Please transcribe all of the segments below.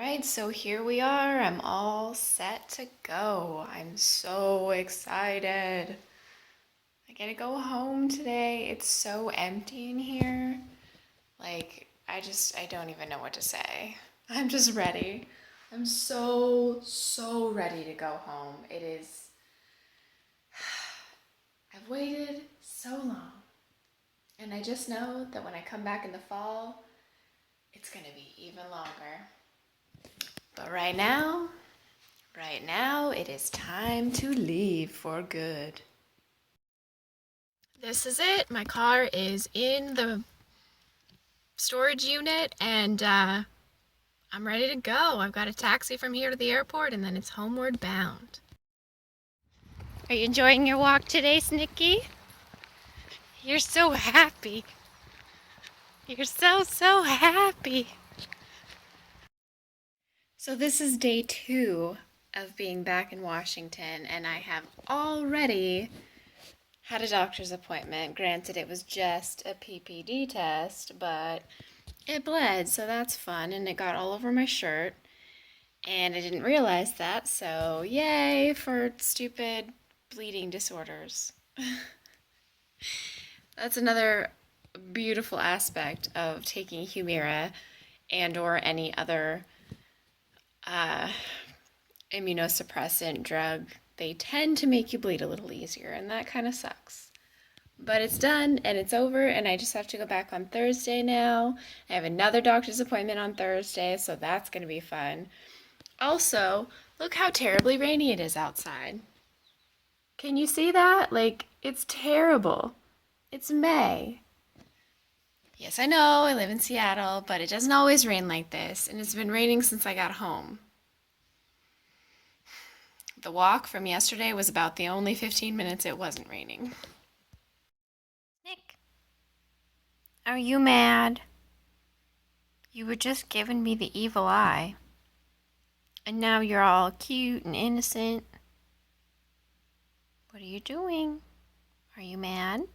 right, so here we are. I'm all set to go. I'm so excited. I get to go home today. It's so empty in here. I don't even know what to say. I'm just ready. I'm so ready to go home. I've waited so long. And I just know that when I come back in the fall, it's gonna be even longer. But right now, it is time to leave for good. This is it. My car is in the storage unit and I'm ready to go. I've got a taxi from here to the airport and then it's homeward bound. Are you enjoying your walk today, Snicky? You're so happy. You're so happy. So this is day 2 of being back in Washington, and I have already had a doctor's appointment. Granted, it was just a PPD test, but it bled, so that's fun, and it got all over my shirt, and I didn't realize that, so yay for stupid bleeding disorders. That's another beautiful aspect of taking Humira and or any other immunosuppressant drug. They tend to make you bleed a little easier, and that kind of sucks. But it's done, and it's over, and I just have to go back on Thursday now. I have another doctor's appointment on Thursday, so that's going to be fun. Also, look how terribly rainy it is outside. Can you see that? It's terrible. It's May. Yes, I know, I live in Seattle, but it doesn't always rain like this, and it's been raining since I got home. The walk from yesterday was about the only 15 minutes it wasn't raining. Nick, are you mad? You were just giving me the evil eye, and now you're all cute and innocent. What are you doing? Are you mad?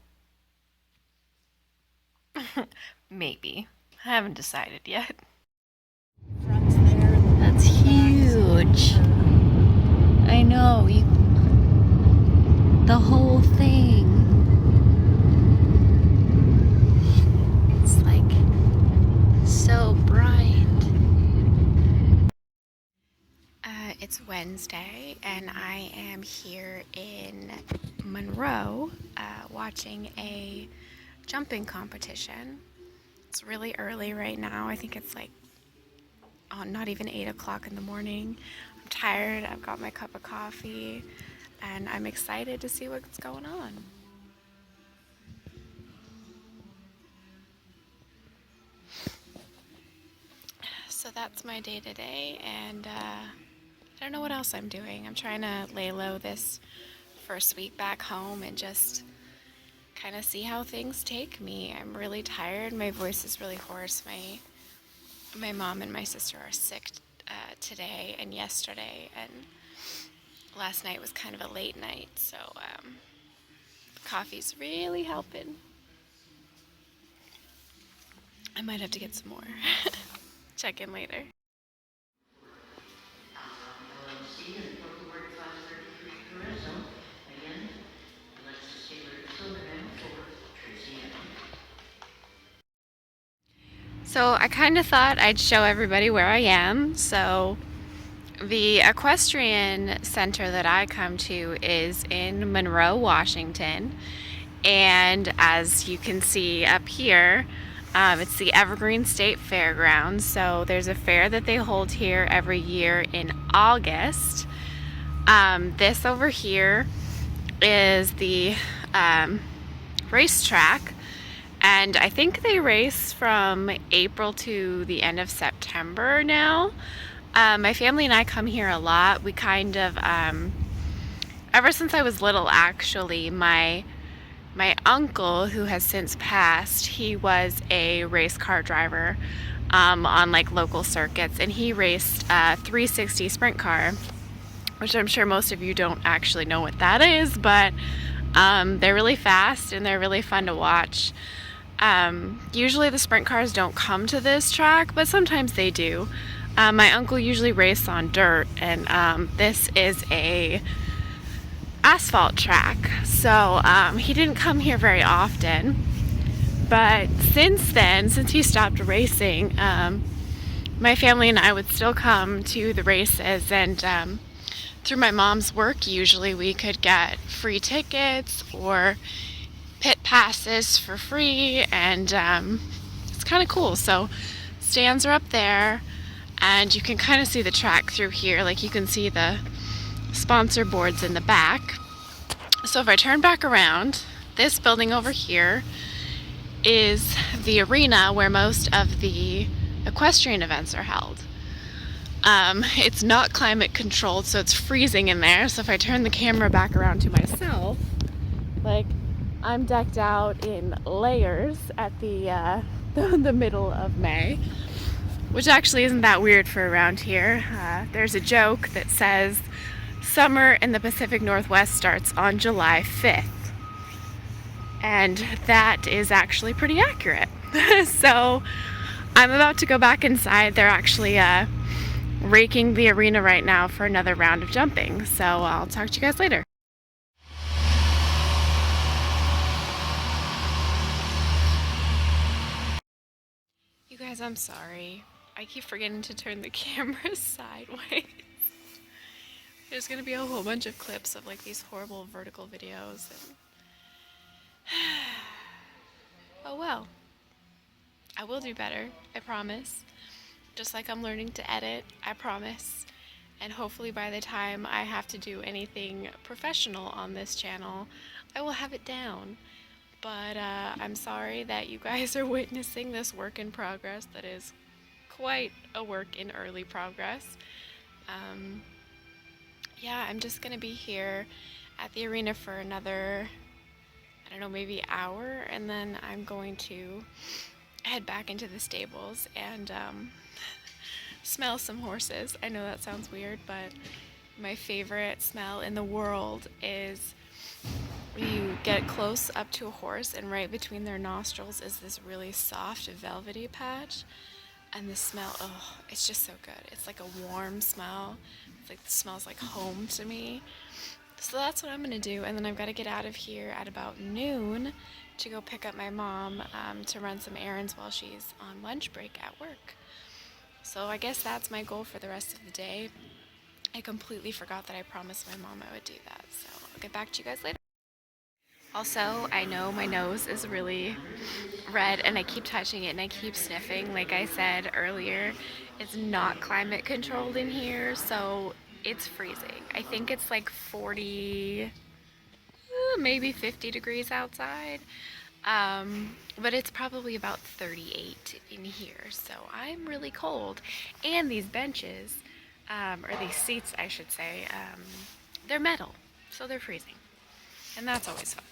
Maybe. I haven't decided yet. That's huge. I know. The whole thing. It's so bright. It's Wednesday, and I am here in Monroe watching a jumping competition. It's really early right now. I think it's not even 8 o'clock in the morning. I'm tired. I've got my cup of coffee and I'm excited to see what's going on. So that's my day today, and I don't know what else I'm doing. I'm trying to lay low this first week back home and just kind of see how things take me. I'm really tired. My voice is really hoarse. My mom and my sister are sick today and yesterday, and last night was kind of a late night, so coffee's really helping. I might have to get some more. Check in later. So I kind of thought I'd show everybody where I am. So the equestrian center that I come to is in Monroe, Washington. And as you can see up here, it's the Evergreen State Fairgrounds. So there's a fair that they hold here every year in August. This over here is the racetrack. And I think they race from April to the end of September now. My family and I come here a lot. We kind of, ever since I was little actually, my uncle, who has since passed, he was a race car driver on local circuits, and he raced a 360 sprint car, which I'm sure most of you don't actually know what that is, but they're really fast and they're really fun to watch. Usually the sprint cars don't come to this track, but sometimes they do. My uncle usually raced on dirt, and this is a asphalt track, so he didn't come here very often. But since then, since he stopped racing, my family and I would still come to the races, and through my mom's work, usually we could get free tickets or pit passes for free, and it's kind of cool. So stands are up there, and you can kind of see the track through here. Like, you can see the sponsor boards in the back. So if I turn back around, this building over here is the arena where most of the equestrian events are held. It's not climate controlled, so it's freezing in there. So if I turn the camera back around to myself, like, I'm decked out in layers at the middle of May, which actually isn't that weird for around here. There's a joke that says summer in the Pacific Northwest starts on July 5th. And that is actually pretty accurate. So I'm about to go back inside. They're actually raking the arena right now for another round of jumping. So I'll talk to you guys later. You guys, I'm sorry. I keep forgetting to turn the camera sideways. There's gonna be a whole bunch of clips of like these horrible vertical videos. And oh well. I will do better, I promise. Just like I'm learning to edit, I promise. And hopefully by the time I have to do anything professional on this channel, I will have it down. But I'm sorry that you guys are witnessing this work in progress that is quite a work in early progress. Yeah, I'm just gonna be here at the arena for another, I don't know, maybe hour, and then I'm going to head back into the stables and smell some horses. I know that sounds weird, but my favorite smell in the world is you get close up to a horse, and right between their nostrils is this really soft velvety patch, and the smell, oh, it's just so good. It's like a warm smell. It's like, it smells like home to me. So that's what I'm gonna do, and then I've got to get out of here at about noon to go pick up my mom to run some errands while she's on lunch break at work. So I guess that's my goal for the rest of the day. I completely forgot that I promised my mom I would do that, so I'll get back to you guys later. Also, I know my nose is really red and I keep touching it and I keep sniffing. Like I said earlier, it's not climate controlled in here, so it's freezing. I think it's like 40, maybe 50 degrees outside. But it's probably about 38 in here, so I'm really cold. And these benches, or these seats I should say, they're metal, so they're freezing. And that's always fun.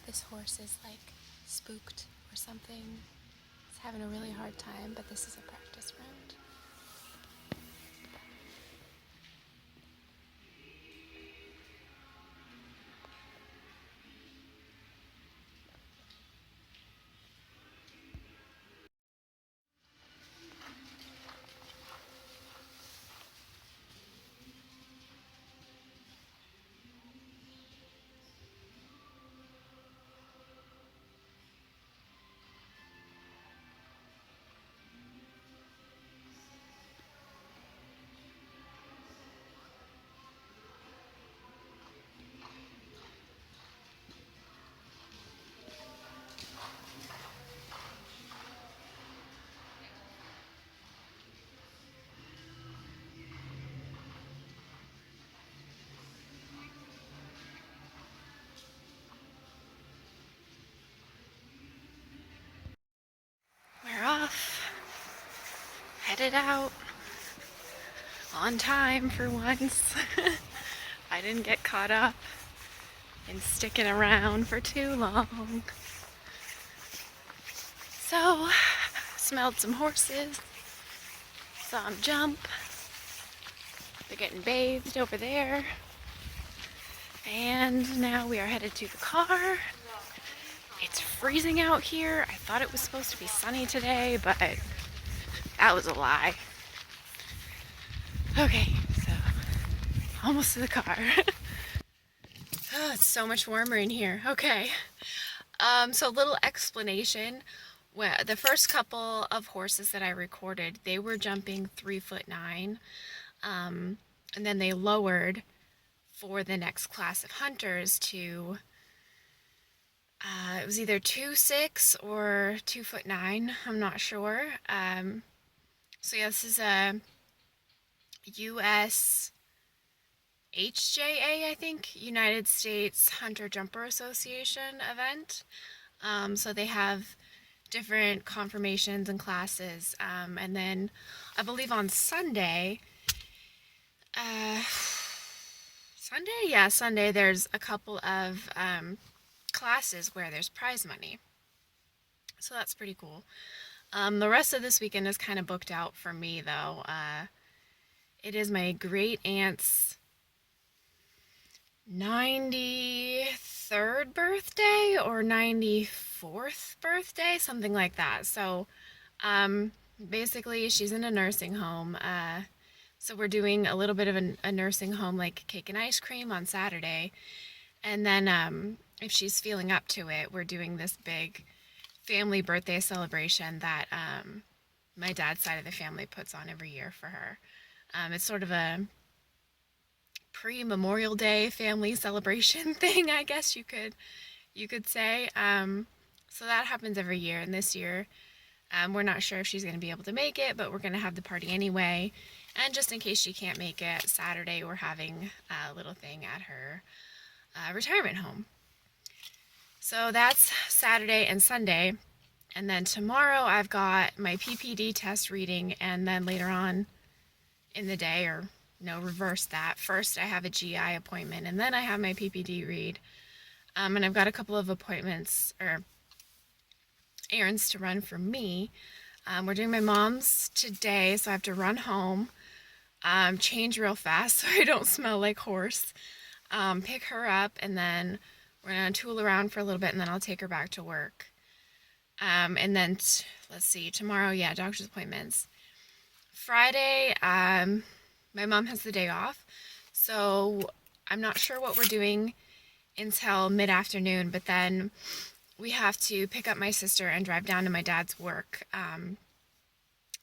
This horse is like spooked or something. It's having a really hard time, but this is a practice round. it out on time for once. I didn't get caught up in sticking around for too long. So, smelled some horses, saw them jump. They're getting bathed over there. And now we are headed to the car. It's freezing out here. I thought it was supposed to be sunny today, but that was a lie. Okay, so almost to the car. Oh, it's so much warmer in here. Okay. So a little explanation. Well, the first couple of horses that I recorded, they were jumping 3'9". And then they lowered for the next class of hunters to it was either 2'6" or 2'9". I'm not sure. So yeah, this is a US HJA, I think, United States Hunter Jumper Association event. So they have different confirmations and classes. And then I believe on Sunday, Sunday, there's a couple of classes where there's prize money. So that's pretty cool. The rest of this weekend is kind of booked out for me, though. It is my great aunt's 93rd birthday or 94th birthday, something like that. So basically she's in a nursing home. So we're doing a little bit of a nursing home, like cake and ice cream on Saturday. And then if she's feeling up to it, we're doing this big family birthday celebration that my dad's side of the family puts on every year for her. It's sort of a pre-Memorial Day family celebration thing, I guess you could say. So that happens every year, and this year we're not sure if she's going to be able to make it, but we're going to have the party anyway. And just in case she can't make it, Saturday we're having a little thing at her retirement home. So that's Saturday and Sunday. And then tomorrow I've got my PPD test reading, and then later on in the day, or no, reverse that. First I have a GI appointment, and then I have my PPD read. And I've got a couple of appointments or errands to run for me. We're doing my mom's today, so I have to run home, change real fast so I don't smell like horse, pick her up, and then we're going to tool around for a little bit, and then I'll take her back to work. And then, let's see, tomorrow, doctor's appointments. Friday, my mom has the day off, so I'm not sure what we're doing until mid-afternoon, but then we have to pick up my sister and drive down to my dad's work,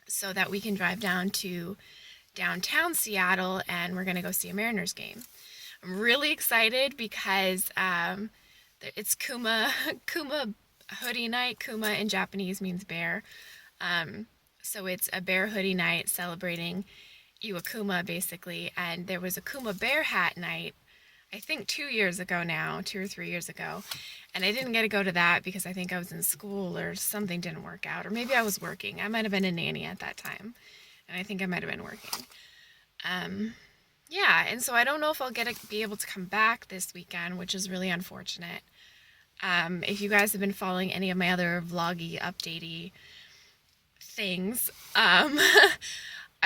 so that we can drive down to downtown Seattle, and we're going to go see a Mariners game. I'm really excited because it's Kuma hoodie night. Kuma in Japanese means bear. So it's a bear hoodie night celebrating Iwakuma, basically. And there was a Kuma bear hat night, I think 2 years ago now, 2 or 3 years ago. And I didn't get to go to that because I think I was in school or something didn't work out. Or maybe I was working. I might have been a nanny at that time. And I think I might have been working. And so I don't know if I'll be able to come back this weekend, which is really unfortunate. If you guys have been following any of my other vloggy, updatey things, I've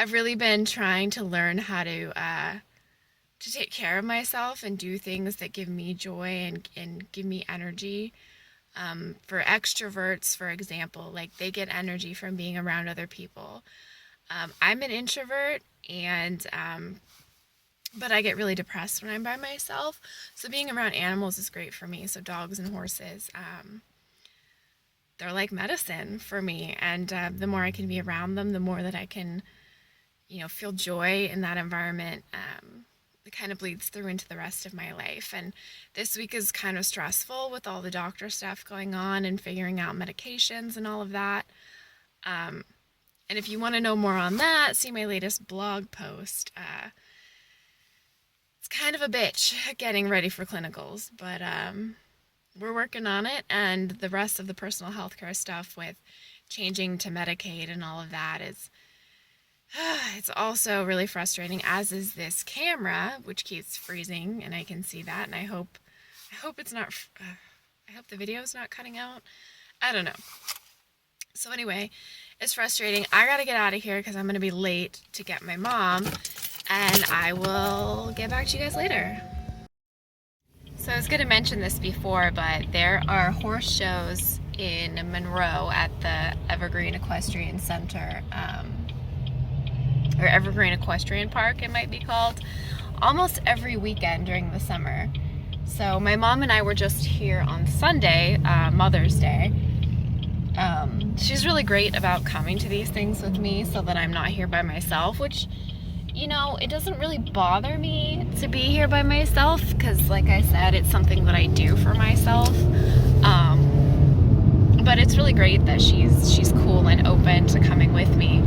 really been trying to learn how to take care of myself and do things that give me joy and give me energy. For extroverts, for example, like they get energy from being around other people. I'm an introvert, and but I get really depressed when I'm by myself. So being around animals is great for me. So dogs and horses, they're like medicine for me. And the more I can be around them, the more that I can, feel joy in that environment. It kind of bleeds through into the rest of my life. And this week is kind of stressful with all the doctor stuff going on and figuring out medications and all of that. And if you want to know more on that, see my latest blog post. It's kind of a bitch getting ready for clinicals, but we're working on it, and the rest of the personal health care stuff with changing to Medicaid and all of that is It's also really frustrating, as is this camera, which keeps freezing, and I can see that, and I hope it's not, I hope the video's not cutting out. I don't know. So anyway, it's frustrating. I gotta get out of here because I'm gonna be late to get my mom, and I will get back to you guys later. So I was gonna mention this before, but there are horse shows in Monroe at the Evergreen Equestrian Center, or Evergreen Equestrian Park, it might be called, almost every weekend during the summer. So my mom and I were just here on Sunday, Mother's Day. She's really great about coming to these things with me so that I'm not here by myself, which, you know, it doesn't really bother me to be here by myself because, like I said, it's something that I do for myself. But it's really great that she's cool and open to coming with me.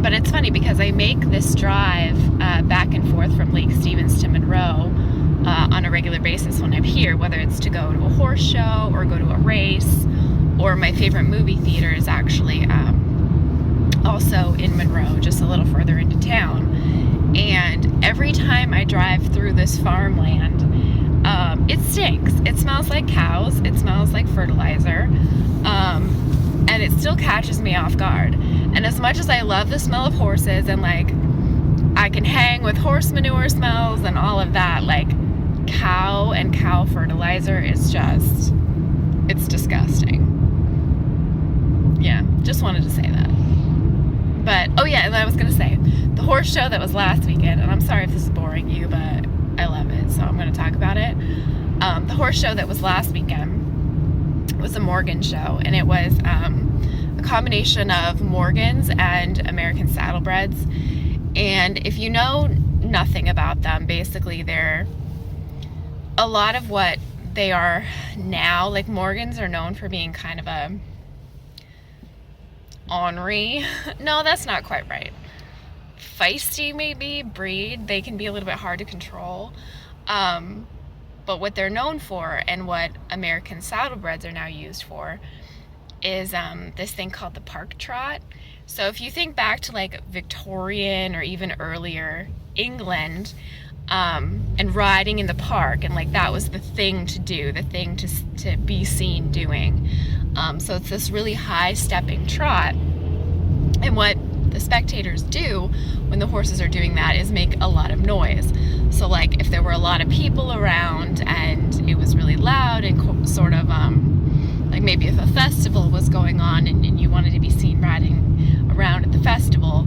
But it's funny because I make this drive back and forth from Lake Stevens to Monroe on a regular basis when I'm here, whether it's to go to a horse show or go to a race, or my favorite movie theater is actually also in Monroe, just a little further into town. And every time I drive through this farmland, it stinks. It smells like cows. It smells like fertilizer. And it still catches me off guard. And as much as I love the smell of horses and like I can hang with horse manure smells and all of that, like cow and cow fertilizer is just, it's disgusting. Yeah, just wanted to say that. But, oh yeah, and I was gonna say, the horse show that was last weekend, and I'm sorry if this is boring you, but I love it, so I'm gonna talk about it. The horse show that was last weekend was a Morgan show, and it was a combination of Morgans and American Saddlebreds. And if you know nothing about them, basically they're a lot of what they are now. Like, Morgans are known for being kind of a ornery, no, that's not quite right, feisty maybe breed. They can be a little bit hard to control. But what they're known for, and what American Saddlebreds are now used for, is this thing called the park trot. So if you think back to like Victorian or even earlier England, and riding in the park, and like that was the thing to do, the thing to be seen doing. So it's this really high stepping trot, and what the spectators do when the horses are doing that is make a lot of noise. So like if there were a lot of people around and it was really loud and sort of like maybe if a festival was going on and you wanted to be seen riding around at the festival,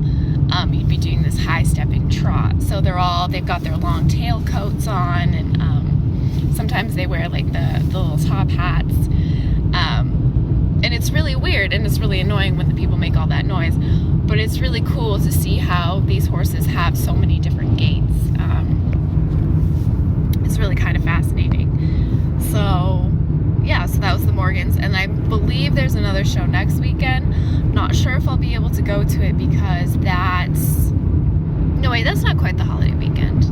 you'd be doing this high stepping trot. So they've got their long tail coats on, and sometimes they wear like the little top hats. And it's really weird and it's really annoying when the people make all that noise, but it's really cool to see how these horses have so many different gaits. It's really kind of fascinating. So yeah, so that was the Morgans, and I believe there's another show next weekend. Not sure if I'll be able to go to it because no wait, that's not quite the holiday weekend.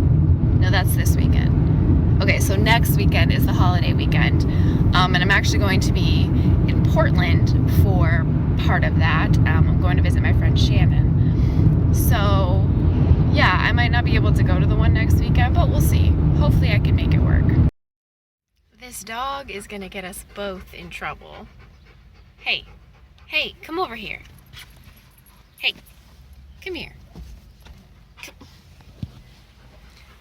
No, that's this weekend. Okay, so next weekend is the holiday weekend, and I'm actually going to be in Portland for part of that. I'm going to visit my friend Shannon. So yeah, I might not be able to go to the one next weekend, but we'll see. Hopefully I can make it work. This dog is gonna get us both in trouble. Hey, come over here. Hey, come here.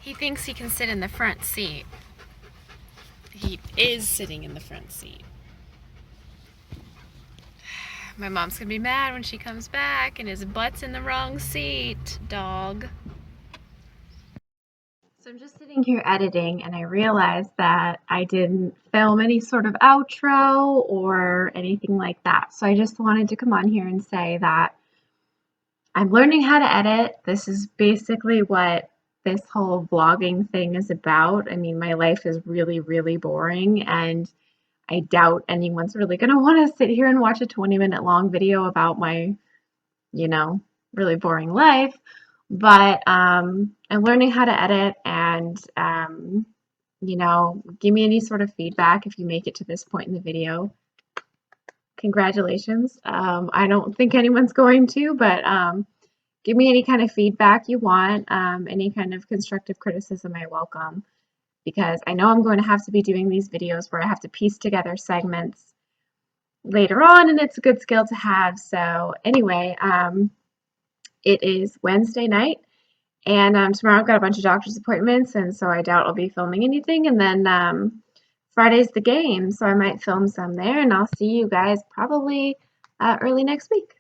He thinks he can sit in the front seat. He is sitting in the front seat. My mom's gonna be mad when she comes back and his butt's in the wrong seat, dog. So I'm just sitting here editing, and I realized that I didn't film any sort of outro or anything like that. So I just wanted to come on here and say that I'm learning how to edit. This is basically what this whole vlogging thing is about. I mean, my life is really, really boring, and I doubt anyone's really going to want to sit here and watch a 20-minute long video about my, really boring life. But I'm learning how to edit, and give me any sort of feedback if you make it to this point in the video. Congratulations. I don't think anyone's going to, but give me any kind of feedback you want, any kind of constructive criticism I welcome, because I know I'm going to have to be doing these videos where I have to piece together segments later on, and it's a good skill to have. So anyway, it is Wednesday night, and tomorrow I've got a bunch of doctor's appointments, and so I doubt I'll be filming anything. And then Friday's the game, so I might film some there, and I'll see you guys probably early next week.